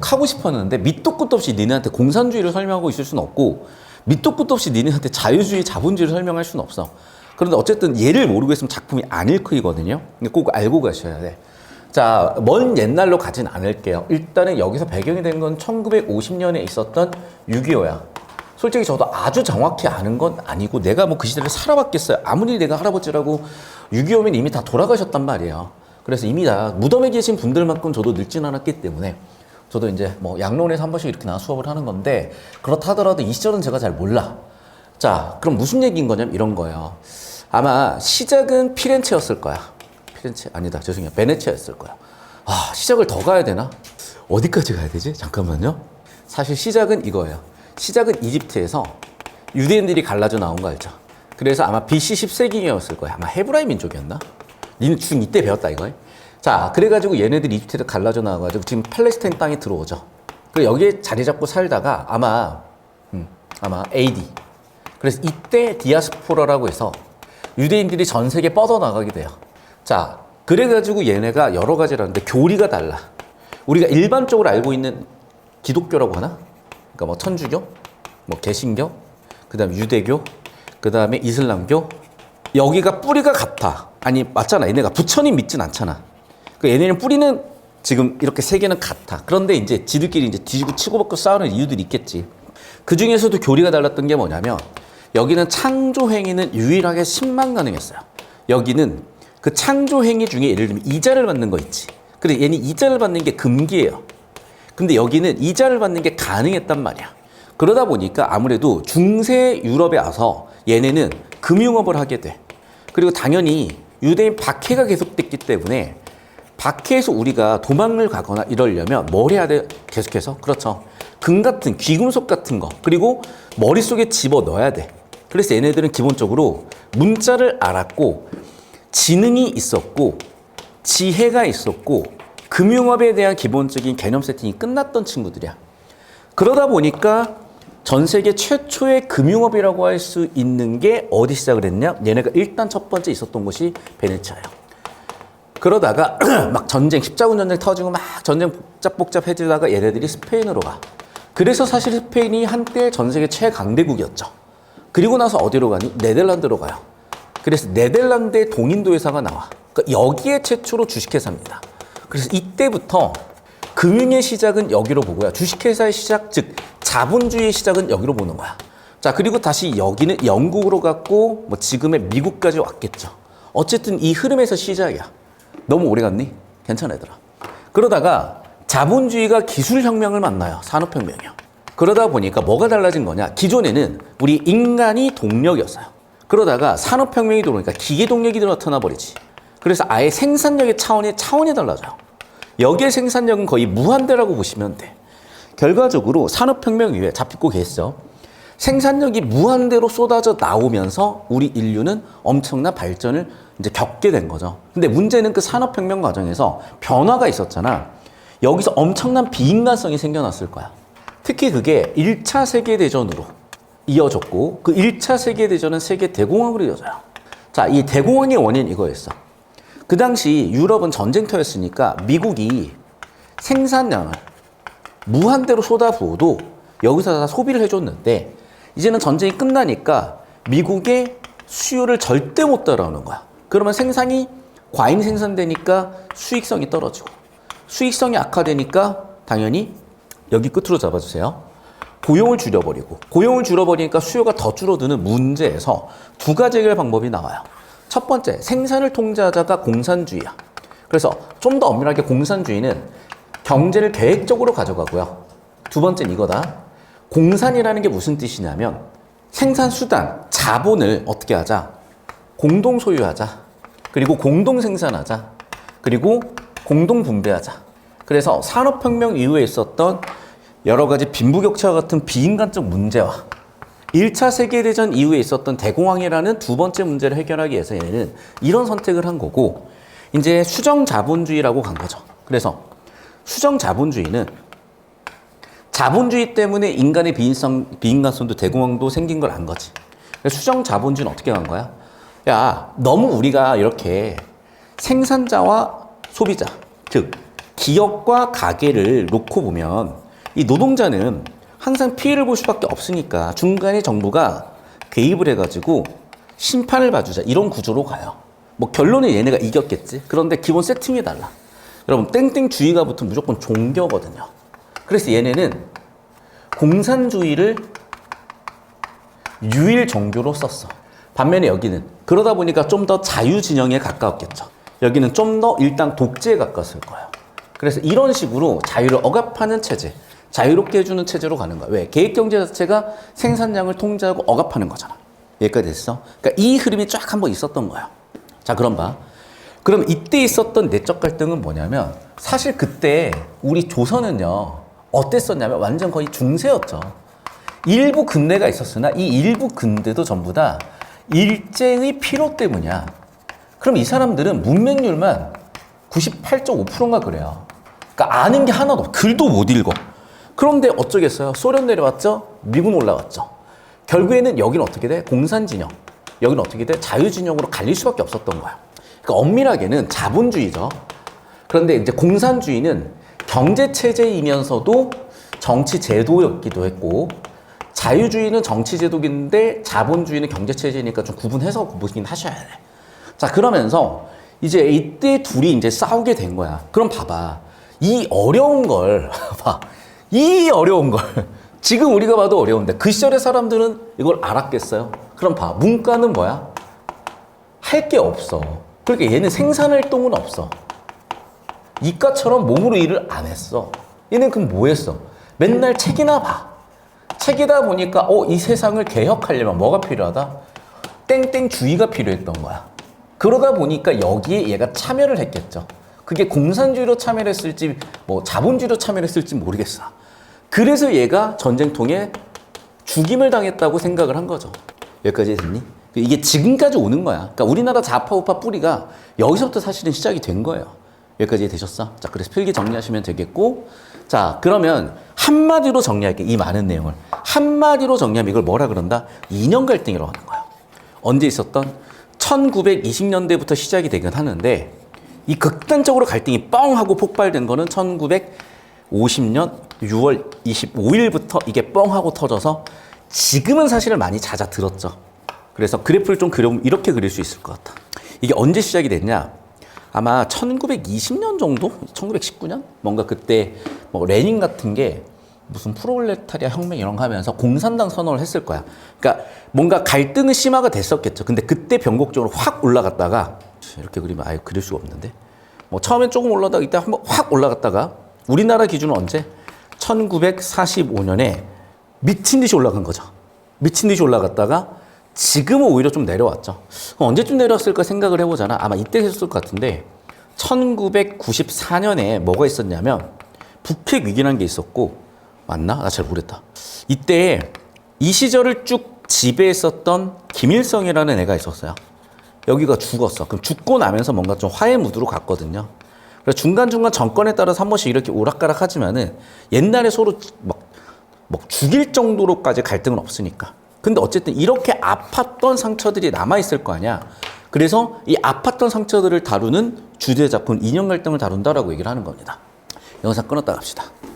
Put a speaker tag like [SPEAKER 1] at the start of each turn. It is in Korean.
[SPEAKER 1] 하고 싶었는데 밑도 끝도 없이 니네한테 공산주의를 설명하고 있을 수는 없고 밑도 끝도 없이 니네한테 자유주의, 자본주의를 설명할 수는 없어. 그런데 어쨌든 얘를 모르고 있으면 작품이 안 읽히거든요. 꼭 알고 가셔야 돼. 자, 먼 옛날로 가진 않을게요. 일단은 여기서 배경이 된 건 1950년에 있었던 6.25야. 솔직히 저도 아주 정확히 아는 건 아니고 내가 뭐 그 시대를 살아봤겠어요. 아무리 내가 할아버지라고 6.25면 이미 다 돌아가셨단 말이에요. 그래서 이미 다 무덤에 계신 분들만큼 저도 늙진 않았기 때문에 저도 이제 뭐 양론에서 한 번씩 이렇게 나와 수업을 하는 건데 그렇다 하더라도 이 시절은 제가 잘 몰라. 자, 그럼 무슨 얘기인 거냐면 이런 거예요. 아마 시작은 피렌체였을 거야. 피렌체 아니다, 죄송해요. 베네치아였을 거야. 아, 시작을 더 가야 되나? 어디까지 가야 되지? 잠깐만요. 사실 시작은 이거예요. 시작은 이집트에서 유대인들이 갈라져 나온 거 알죠? 그래서 아마 BC 10세기였을 거야. 아마 헤브라이 민족이었나? 니는 중 이때 배웠다 이거예요. 자, 그래가지고 얘네들이 이집트에서 갈라져 나와가지고 지금 팔레스타인 땅에 들어오죠. 그 여기에 자리 잡고 살다가 아마 AD. 그래서 이때 디아스포라라고 해서 유대인들이 전 세계에 뻗어나가게 돼요. 자, 그래가지고 얘네가 여러 가지를 하는데 교리가 달라. 우리가 일반적으로 알고 있는 기독교라고 하나? 그러니까 뭐 천주교, 뭐 개신교, 그 다음에 유대교, 그 다음에 이슬람교. 여기가 뿌리가 같아. 아니, 맞잖아. 얘네가 부처님 믿진 않잖아. 그 얘네는 뿌리는 지금 이렇게 세 개는 같아. 그런데 이제 지들끼리 이제 뒤지고 치고받고 싸우는 이유들이 있겠지. 그 중에서도 교리가 달랐던 게 뭐냐면 여기는 창조 행위는 유일하게 10만 가능했어요. 여기는 그 창조 행위 중에 예를 들면 이자를 받는 거 있지. 그래, 얘는 이자를 받는 게 금기예요. 근데 여기는 이자를 받는 게 가능했단 말이야. 그러다 보니까 아무래도 중세 유럽에 와서 얘네는 금융업을 하게 돼. 그리고 당연히 유대인 박해가 계속됐기 때문에 박해에서 우리가 도망을 가거나 이러려면 뭘 해야 돼? 계속해서? 그렇죠. 금 같은 귀금속 같은 거 그리고 머릿속에 집어넣어야 돼. 그래서 얘네들은 기본적으로 문자를 알았고 지능이 있었고 지혜가 있었고 금융업에 대한 기본적인 개념 세팅이 끝났던 친구들이야. 그러다 보니까 전 세계 최초의 금융업이라고 할 수 있는 게 어디 시작을 했냐? 얘네가 일단 첫 번째 있었던 곳이 베네치아예요. 그러다가 막 전쟁, 십자군 전쟁 터지고 막 전쟁 복잡해지다가 얘네들이 스페인으로 가. 그래서 사실 스페인이 한때 전 세계 최강대국이었죠. 그리고 나서 어디로 가니? 네덜란드로 가요. 그래서 네덜란드의 동인도 회사가 나와. 그러니까 여기에 최초로 주식회사입니다. 그래서 이때부터 금융의 시작은 여기로 보고요. 주식회사의 시작, 즉 자본주의의 시작은 여기로 보는 거야. 자, 그리고 다시 여기는 영국으로 갔고 뭐 지금의 미국까지 왔겠죠. 어쨌든 이 흐름에서 시작이야. 너무 오래 갔니? 괜찮아 얘들아. 그러다가 자본주의가 기술혁명을 만나요. 산업혁명이요. 그러다 보니까 뭐가 달라진 거냐? 기존에는 우리 인간이 동력이었어요. 그러다가 산업혁명이 들어오니까 기계동력이 나타나 버리지. 그래서 아예 생산력의 차원이 달라져요. 여기에 생산력은 거의 무한대라고 보시면 돼. 결과적으로 산업혁명 이후에 잡히고 계시죠. 생산력이 무한대로 쏟아져 나오면서 우리 인류는 엄청난 발전을 이제 겪게 된 거죠. 근데 문제는 그 산업혁명 과정에서 변화가 있었잖아. 여기서 엄청난 비인간성이 생겨났을 거야. 특히 그게 1차 세계대전으로 이어졌고 그 1차 세계대전은 세계대공황으로 이어져요. 자, 이 대공황의 원인 이거였어. 그 당시 유럽은 전쟁터였으니까 미국이 생산량을 무한대로 쏟아부어도 여기서 다 소비를 해줬는데 이제는 전쟁이 끝나니까 미국의 수요를 절대 못 따라오는 거야. 그러면 생산이 과잉 생산되니까 수익성이 떨어지고 수익성이 악화되니까 당연히 여기 끝으로 잡아주세요. 고용을 줄여버리고 고용을 줄여버리니까 수요가 더 줄어드는 문제에서 두 가지 해결 방법이 나와요. 첫 번째, 생산을 통제하자가 공산주의야. 그래서 좀 더 엄밀하게 공산주의는 경제를 계획적으로 가져가고요. 두 번째는 이거다. 공산이라는 게 무슨 뜻이냐면 생산수단, 자본을 어떻게 하자? 공동 소유하자. 그리고 공동 생산하자. 그리고 공동 분배하자. 그래서 산업혁명 이후에 있었던 여러 가지 빈부격차 같은 비인간적 문제와 1차 세계대전 이후에 있었던 대공황이라는 두 번째 문제를 해결하기 위해서 얘는 이런 선택을 한 거고 이제 수정자본주의라고 간 거죠. 그래서 수정자본주의는 자본주의 때문에 인간의 비인간성도 대공황도 생긴 걸 안 거지. 수정자본주의는 어떻게 간 거야? 야, 너무 우리가 이렇게 생산자와 소비자, 즉 기업과 가게를 놓고 보면 이 노동자는 항상 피해를 볼 수밖에 없으니까 중간에 정부가 개입을 해가지고 심판을 봐주자 이런 구조로 가요. 뭐 결론은 얘네가 이겼겠지. 그런데 기본 세팅이 달라. 여러분 땡땡주의가 붙으면 무조건 종교거든요. 그래서 얘네는 공산주의를 유일 종교로 썼어. 반면에 여기는 그러다 보니까 좀 더 자유 진영에 가까웠겠죠. 여기는 좀 더 일단 독재에 가까웠을 거예요. 그래서 이런 식으로 자유를 억압하는 체제, 자유롭게 해주는 체제로 가는 거야. 왜? 계획경제 자체가 생산량을 통제하고 억압하는 거잖아. 여기까지 됐어? 그러니까 이 흐름이 쫙 한번 있었던 거야. 자, 그럼 봐. 그럼 이때 있었던 내적 갈등은 뭐냐면 사실 그때 우리 조선은요 어땠었냐면 완전 거의 중세였죠. 일부 근대가 있었으나 이 일부 근대도 전부 다 일제의 필요 때문이야. 그럼 이 사람들은 문맹률만 98.5%인가 그래요. 그러니까 아는 게 하나도 없어. 글도 못 읽어. 그런데 어쩌겠어요? 소련 내려왔죠? 미군 올라왔죠? 결국에는 여기는 어떻게 돼? 공산진영. 여기는 어떻게 돼? 자유진영으로 갈릴 수밖에 없었던 거야. 그러니까 엄밀하게는 자본주의죠. 그런데 이제 공산주의는 경제체제이면서도 정치제도였기도 했고, 자유주의는 정치제도인데 자본주의는 경제체제니까 좀 구분해서 보긴 하셔야 돼. 자, 그러면서 이제 이때 둘이 이제 싸우게 된 거야. 그럼 봐봐. 이 어려운 걸, 봐. 이 어려운 걸. 지금 우리가 봐도 어려운데 그 시절의 사람들은 이걸 알았겠어요? 그럼 봐. 문과는 뭐야? 할 게 없어. 그러니까 얘는 생산활동은 없어. 이과처럼 몸으로 일을 안 했어. 얘는 그럼 뭐 했어? 맨날 책이나 봐. 책이다 보니까 이 세상을 개혁하려면 뭐가 필요하다? 땡땡주의가 필요했던 거야. 그러다 보니까 여기에 얘가 참여를 했겠죠. 그게 공산주의로 참여를 했을지 뭐 자본주의로 참여를 했을지 모르겠어. 그래서 얘가 전쟁통에 죽임을 당했다고 생각을 한 거죠. 여기까지 됐니? 이게 지금까지 오는 거야. 그러니까 우리나라 좌파 우파 뿌리가 여기서부터 사실은 시작이 된 거예요. 여기까지 되셨어? 자, 그래서 필기 정리하시면 되겠고, 자, 그러면 한마디로 정리할게. 이 많은 내용을 한마디로 정리하면 이걸 뭐라 그런다? 이념 갈등이라고 하는 거야. 언제 있었던? 1920년대부터 시작이 되긴 하는데 이 극단적으로 갈등이 뻥 하고 폭발된 거는 1950년 6월 25일부터 이게 뻥 하고 터져서 지금은 사실은 많이 잦아들었죠. 그래서 그래프를 좀 그려보면 이렇게 그릴 수 있을 것 같아. 이게 언제 시작이 됐냐? 아마 1920년 정도? 1919년? 뭔가 그때 뭐 레닌 같은 게 무슨 프롤레타리아 혁명 이런 거 하면서 공산당 선언을 했을 거야. 그러니까 뭔가 갈등은 심화가 됐었겠죠. 근데 그때 변곡적으로 확 올라갔다가 이렇게 그리면 아예 그릴 수가 없는데 뭐 처음엔 조금 올라다가 이때 한번 확 올라갔다가 우리나라 기준은 언제? 1945년에 미친 듯이 올라간 거죠. 미친 듯이 올라갔다가 지금은 오히려 좀 내려왔죠. 언제쯤 내려왔을까 생각을 해보잖아. 아마 이때 했을 것 같은데 1994년에 뭐가 있었냐면 북핵 위기라는 게 있었고 맞나? 나 잘 모르겠다. 이때 이 시절을 쭉 지배했었던 김일성이라는 애가 있었어요. 여기가 죽었어. 그럼 죽고 나면서 뭔가 좀 화해 무드로 갔거든요. 그래서 중간중간 정권에 따라서 한 번씩 이렇게 오락가락 하지만은 옛날에 서로 막 죽일 정도로까지 갈등은 없으니까. 근데 어쨌든 이렇게 아팠던 상처들이 남아있을 거 아니야. 그래서 이 아팠던 상처들을 다루는 주제 작품 이념 갈등을 다룬다라고 얘기를 하는 겁니다. 영상 끊었다 갑시다.